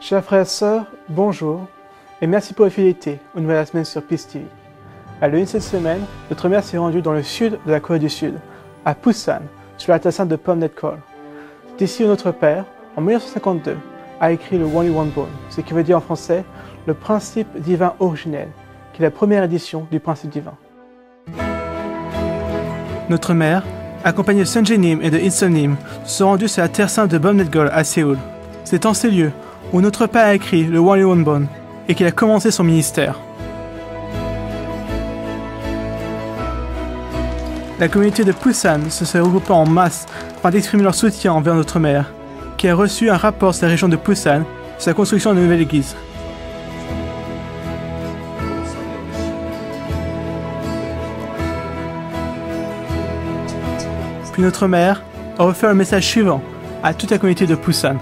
Chers frères et sœurs, bonjour et merci pour votre fidélité aux nouvelles de la semaine sur Peace TV. À l'une cette semaine, notre mère s'est rendue dans le sud de la Corée du Sud, à Busan, sur la terre sainte de Pyeongnekgol. D'ici où notre Père, en 1952, a écrit le Wonbon, ce qui veut dire en français le principe divin originel, qui est la première édition du principe divin. Notre mère, accompagnée de Sun Jae-nim et de In Sun-nim, se sont rendus sur la terre sainte de Pyeongnekgol à Séoul. C'est en ces lieux où notre Père a écrit le Wonbon et qu'il a commencé son ministère. La communauté de Busan se serait regroupée en masse afin d'exprimer leur soutien envers notre mère, qui a reçu un rapport de la région de Busan sur la construction d'une nouvelle église. Puis notre mère a offert le message suivant à toute la communauté de Busan.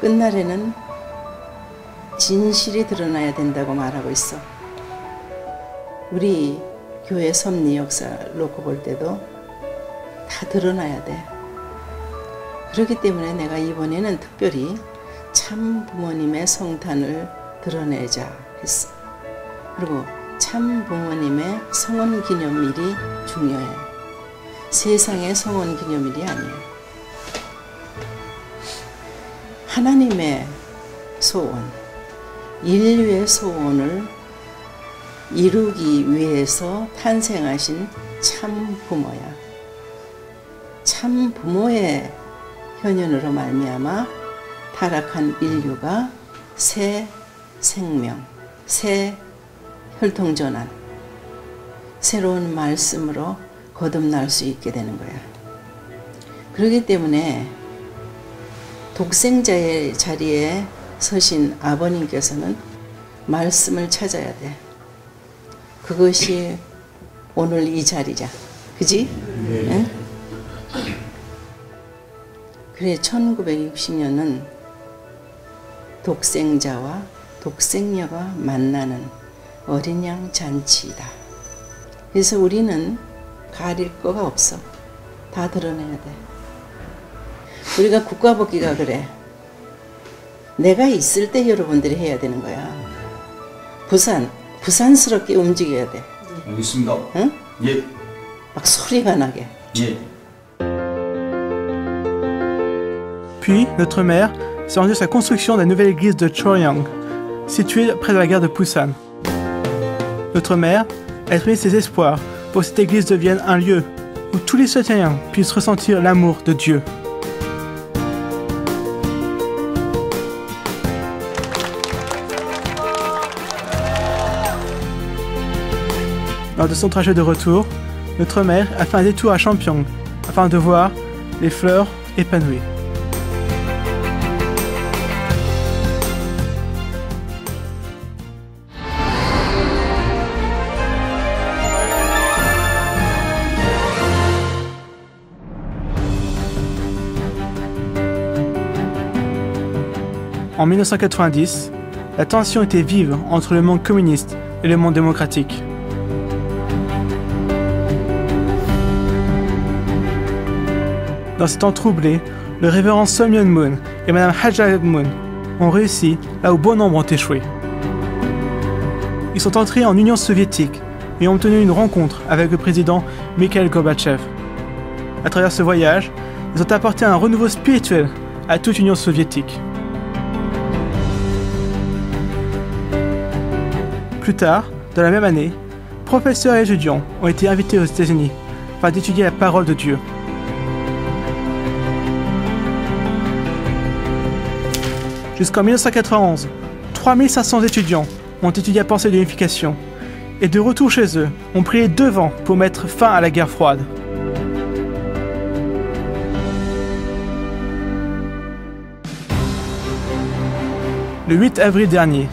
끝날에는 진실이 드러나야 된다고 말하고 있어. 우리 교회 섭리 역사 놓고 볼 때도 다 드러나야 돼. 그렇기 때문에 내가 이번에는 특별히 참 부모님의 성탄을 드러내자 했어. 그리고 참 부모님의 성원 기념일이 중요해. 세상의 성원 기념일이 아니야. 하나님의 소원, 인류의 소원을 이루기 위해서 탄생하신 참 부모야. 참 부모의 현현으로 말미암아 타락한 인류가 새 생명, 새 혈통전환, 새로운 말씀으로 거듭날 수 있게 되는 거야. 그렇기 때문에 독생자의 자리에 서신 아버님께서는 말씀을 찾아야 돼. 그것이 오늘 이 자리자. 그지? 네. 응? 그래 1960년은 독생자와 독생녀가 만나는 어린 양 잔치이다. 그래서 우리는 가릴 거가 없어. 다 드러내야 돼. 우리가 국가복귀가 그래. 내가 있을 때 여러분들이 해야 되는 거야. 부산스럽게 움직여야 돼. 알겠습니다. 응? 예. 막 소리가 나게. 예. Puis, notre mère s'est rendue sur la construction de la nouvelle église de Choryang, située près de la gare de Busan. Notre mère a exprimé ses espoirs pour que cette église devienne un lieu où tous les citoyens puissent ressentir l'amour de Dieu. Lors de son trajet de retour, notre mère a fait un détour à Champyong afin de voir les fleurs épanouies. En 1990, la tension était vive entre le monde communiste et le monde démocratique. Dans ces temps troublés, le révérend Son Myung-moon et Madame Ha Jae-moon ont réussi là où bon nombre ont échoué. Ils sont entrés en Union soviétique et ont obtenu une rencontre avec le président Mikhail Gorbatchev. À travers ce voyage, ils ont apporté un renouveau spirituel à toute Union soviétique. Plus tard, dans la même année, professeurs et étudiants ont été invités aux États-Unis afin d'étudier la parole de Dieu. Jusqu'en 1991, 3500 étudiants ont étudié la pensée de l'unification et de retour chez eux, ont pris les devants pour mettre fin à la guerre froide. Le 8 avril dernier,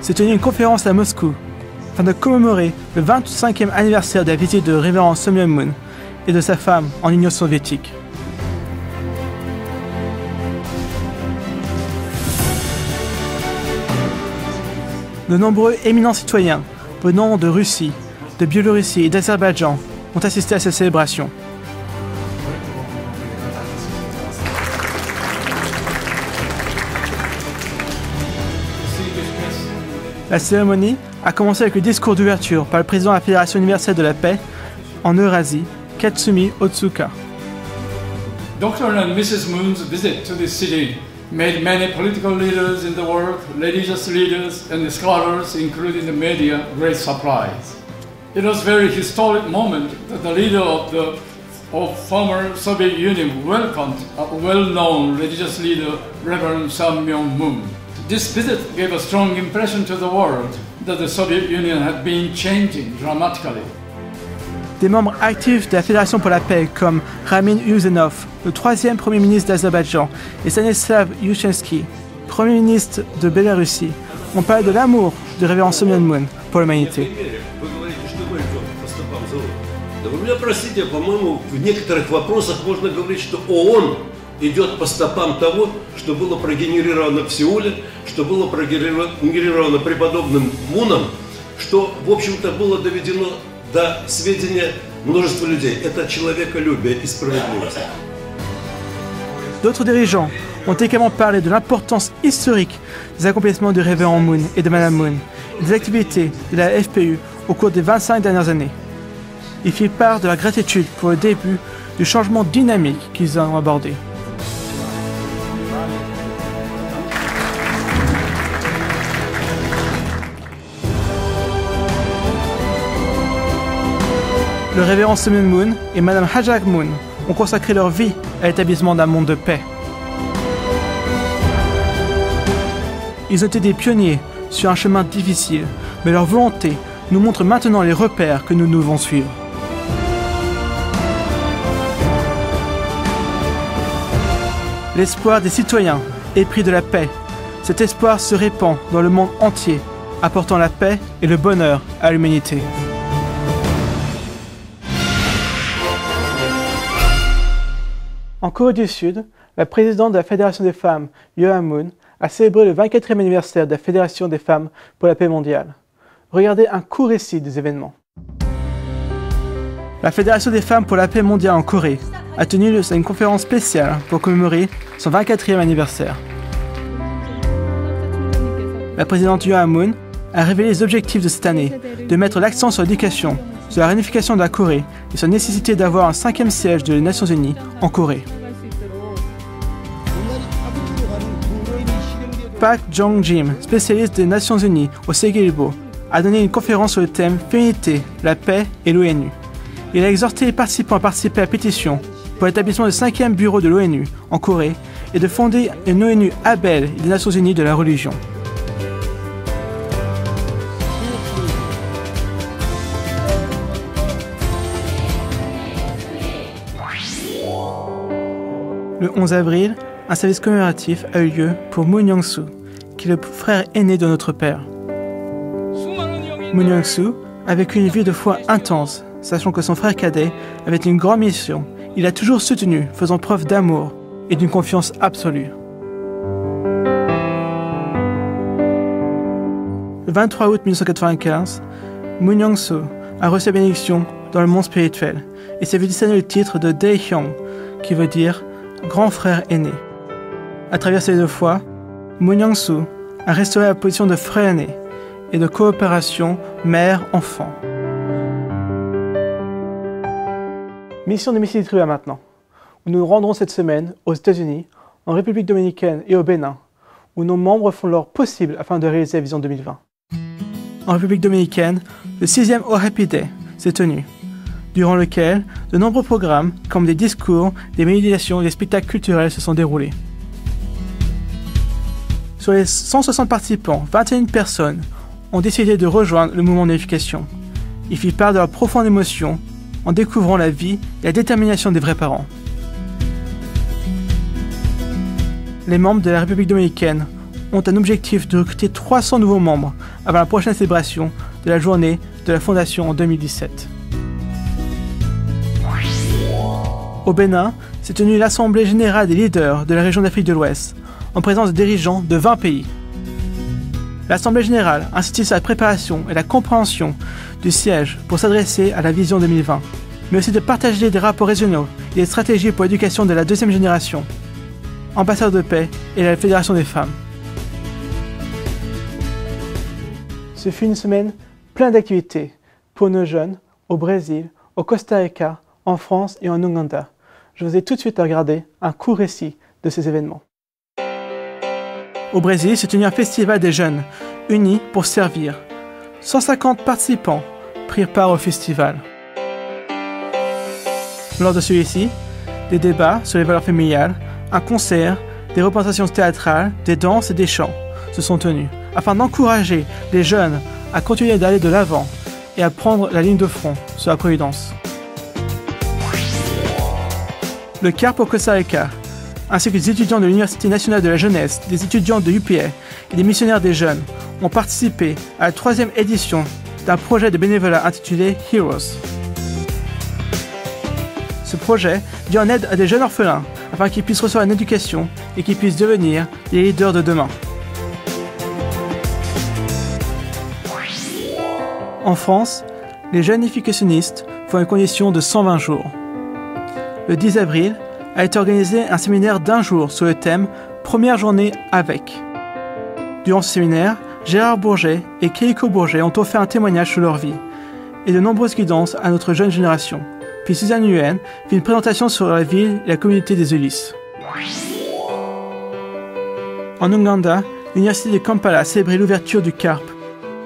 s'est tenue une conférence à Moscou afin de commémorer le 25e anniversaire de la visite de révérend Son Myung-moon et de sa femme en Union soviétique. De nombreux éminents citoyens venant de Russie, de Biélorussie et d'Azerbaïdjan ont assisté à cette célébration. La cérémonie a commencé avec le discours d'ouverture par le président de la Fédération universelle de la paix en Eurasie, Katsumi Otsuka. Dr. and Mrs. Moon's visit to this city made many political leaders in the world, religious leaders and scholars, including the media, great surprise. It was a very historic moment that the leader of former Soviet Union welcomed a well-known religious leader, Reverend Sam Myung-moon. This visit gave a strong impression to the world that the Soviet Union had been changing dramatically. Des membres actifs de la Fédération pour la paix comme Ramin Yusenov, le troisième Premier ministre d'Azerbaïdjan, et Stanislav Yushchensky, Premier ministre de Bélarussie, ont parlé de l'amour du révérend Sam Myung-moon pour l'humanité. Вы меня простите, по-моему, в некоторых вопросах можно говорить, что ООН идет по стопам того, что было прогенерировано в Сеуле, что было прогенерировано преподобным Муном, что, в общем-то, было доведено до сведения множества людей. Это человеколюбие и справедливость. D'autres dirigeants ont également parlé de l'importance historique des accomplissements du révérend Moon et de Madame Moon, et des activités de la FPU au cours des 25 dernières années. Ils firent part de leur gratitude pour le début du changement dynamique qu'ils ont abordé. Le révérend Sam Myung-moon et Madame Ha Moon ont consacré leur vie à l'établissement d'un monde de paix. Ils ont été des pionniers sur un chemin difficile, mais leur volonté nous montre maintenant les repères que nous devons suivre. L'espoir des citoyens, épris de la paix. Cet espoir se répand dans le monde entier, apportant la paix et le bonheur à l'humanité. En Corée du Sud, la présidente de la Fédération des femmes, Yoo Moon, a célébré le 24e anniversaire de la Fédération des femmes pour la paix mondiale. Regardez un court récit des événements. La Fédération des femmes pour la paix mondiale en Corée a tenu une conférence spéciale pour commémorer son 24e anniversaire. La présidente Yoo Moon a révélé les objectifs de cette année, de mettre l'accent sur l'éducation, sur la réunification de la Corée et sur la nécessité d'avoir un 5e siège des Nations Unies en Corée. Park Jong-jim, spécialiste des Nations Unies au Segilbo, a donné une conférence sur le thème « Féminité, la paix et l'ONU ». Il a exhorté les participants à participer à la pétition pour l'établissement du 5e bureau de l'ONU en Corée et de fonder une ONU Abel des Nations Unies de la religion. Le 11 avril, un service commémoratif a eu lieu pour Moon Young-soo, qui est le frère aîné de notre père. Moon Young-soo a vécu une vie de foi intense, sachant que son frère cadet avait une grande mission. Il a toujours soutenu, faisant preuve d'amour et d'une confiance absolue. Le 23 août 1995, Moon Young-soo a reçu la bénédiction dans le monde spirituel et s'est vu discerner le titre de Daehyung, qui veut dire grand frère aîné. À travers ces deux fois, Moon Young-soo a restauré la position de frère aîné et de coopération mère-enfant. Mission de Mississippi Trivia maintenant, où nous nous rendrons cette semaine aux États-Unis, en République dominicaine et au Bénin, où nos membres font leur possible afin de réaliser la vision 2020. En République dominicaine, le 6e Oh Happy Day s'est tenu, durant lequel de nombreux programmes, comme des discours, des méditations et des spectacles culturels se sont déroulés. Sur les 160 participants, 21 personnes ont décidé de rejoindre le mouvement d'unification. Ils firent part de leur profonde émotion en découvrant la vie et la détermination des vrais parents. Les membres de la République dominicaine ont un objectif de recruter 300 nouveaux membres avant la prochaine célébration de la journée de la Fondation en 2017. Au Bénin, s'est tenue l'Assemblée générale des leaders de la région d'Afrique de l'Ouest, en présence de dirigeants de 20 pays. L'Assemblée générale insistit sur la préparation et la compréhension du siège pour s'adresser à la vision 2020 mais aussi de partager des rapports régionaux et des stratégies pour l'éducation de la deuxième génération. Ambassadeur de paix et la Fédération des femmes. Ce fut une semaine pleine d'activités pour nos jeunes au Brésil, au Costa Rica, en France et en Ouganda. Je vous ai tout de suite à regarder un court récit de ces événements. Au Brésil s'est tenu un festival des jeunes, unis pour servir. 150 participants prirent part au festival. Lors de celui-ci, des débats sur les valeurs familiales, un concert, des représentations théâtrales, des danses et des chants se sont tenus, afin d'encourager les jeunes à continuer d'aller de l'avant et à prendre la ligne de front sur la Providence. Le CARP au Costa Rica, ainsi que des étudiants de l'Université nationale de la jeunesse, des étudiants de UPA et des missionnaires des jeunes, ont participé à la 3e édition d'un projet de bénévolat intitulé Heroes. Ce projet vient en aide à des jeunes orphelins afin qu'ils puissent recevoir une éducation et qu'ils puissent devenir les leaders de demain. En France, les jeunes éducationnistes font une condition de 120 jours. Le 10 avril a été organisé un séminaire d'1 jour sur le thème « Première journée avec ». Durant ce séminaire, Gérard Bourget et Keiko Bourget ont offert un témoignage sur leur vie et de nombreuses guidances à notre jeune génération. Puis Suzanne Yuen fit une présentation sur la ville et la communauté des Ulysses. En Ouganda, l'université de Kampala a célébré l'ouverture du CARP.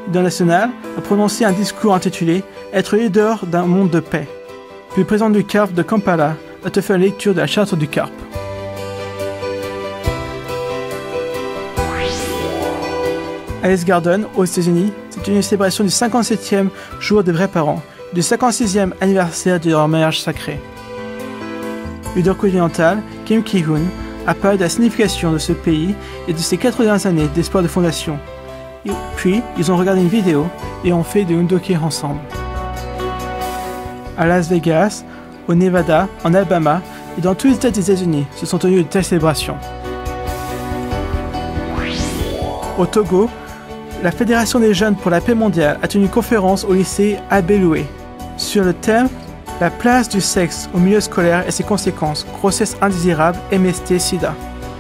L'Union nationale a prononcé un discours intitulé « Être leader d'un monde de paix ». Puis le président du CARP de Kampala a fait la lecture de la charte du CARP. À Alice Garden, aux États-Unis, c'est une célébration du 57e jour des vrais parents, du 56e anniversaire de leur mariage sacré. Le leader continental, Kim Ki-hoon, a parlé de la signification de ce pays et de ses 4 dernières années d'espoir de fondation. Et puis, ils ont regardé une vidéo et ont fait de Undoke ensemble. À Las Vegas, au Nevada, en Alabama et dans tous les États des États-Unis se sont tenues de telles célébrations. Au Togo, la Fédération des jeunes pour la paix mondiale a tenu une conférence au lycée Abeloué sur le thème « La place du sexe au milieu scolaire et ses conséquences, grossesse indésirable, MST-Sida ».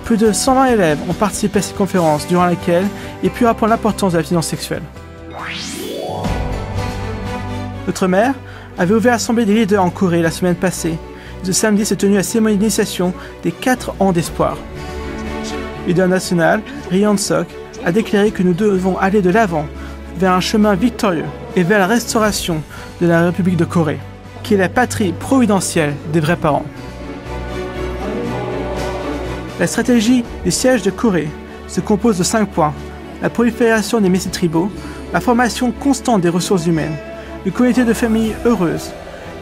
Plus de 120 élèves ont participé à cette conférence durant laquelle ils purent apprendre l'importance de l'abstinence sexuelle. Notre maire avait ouvert l'Assemblée des leaders en Corée la semaine passée. Ce samedi s'est tenue la cérémonie d'initiation des 4 ans d'espoir. Le leader national, Ri Yong-sok, a déclaré que nous devons aller de l'avant vers un chemin victorieux et vers la restauration de la République de Corée, qui est la patrie providentielle des vrais parents. La stratégie du siège de Corée se compose de 5 points: la prolifération des métiers tribaux, la formation constante des ressources humaines, une communauté de familles heureuse,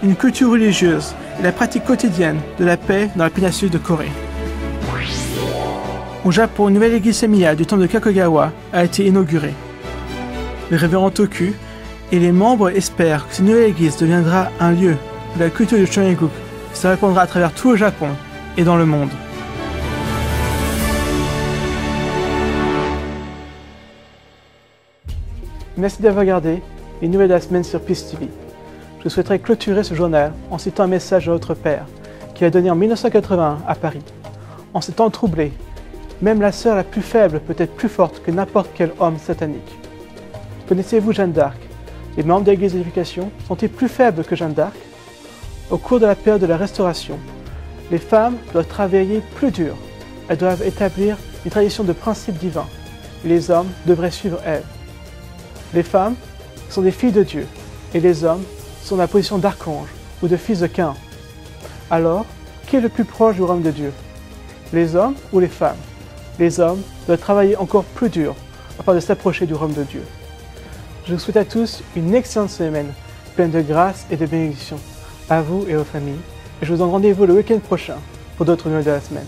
une culture religieuse et la pratique quotidienne de la paix dans la péninsule de Corée. Au Japon, une nouvelle église familiale du temple de Kakogawa a été inaugurée. Le révérend Toku et les membres espèrent que cette nouvelle église deviendra un lieu de la culture du Shōenguk qui se répandra à travers tout le Japon et dans le monde. Merci d'avoir regardé les nouvelles de la semaine sur Peace TV. Je souhaiterais clôturer ce journal en citant un message de notre Père qu'il a donné en 1981 à Paris. En ces temps troublés, même la sœur la plus faible peut être plus forte que n'importe quel homme satanique. Connaissez-vous Jeanne d'Arc? Les membres de l'Église d'éducation sont-ils plus faibles que Jeanne d'Arc? Au cours de la période de la Restauration, les femmes doivent travailler plus dur. Elles doivent établir une tradition de principes divins. Et les hommes devraient suivre elles. Les femmes sont des filles de Dieu et les hommes sont dans la position d'archange ou de fils de Caïn. Alors, qui est le plus proche du royaume de Dieu? Les hommes ou les femmes? Les hommes doivent travailler encore plus dur afin de s'approcher du royaume de Dieu. Je vous souhaite à tous une excellente semaine, pleine de grâce et de bénédictions, à vous et aux familles, et je vous donne rendez-vous le week-end prochain pour d'autres nouvelles de la semaine.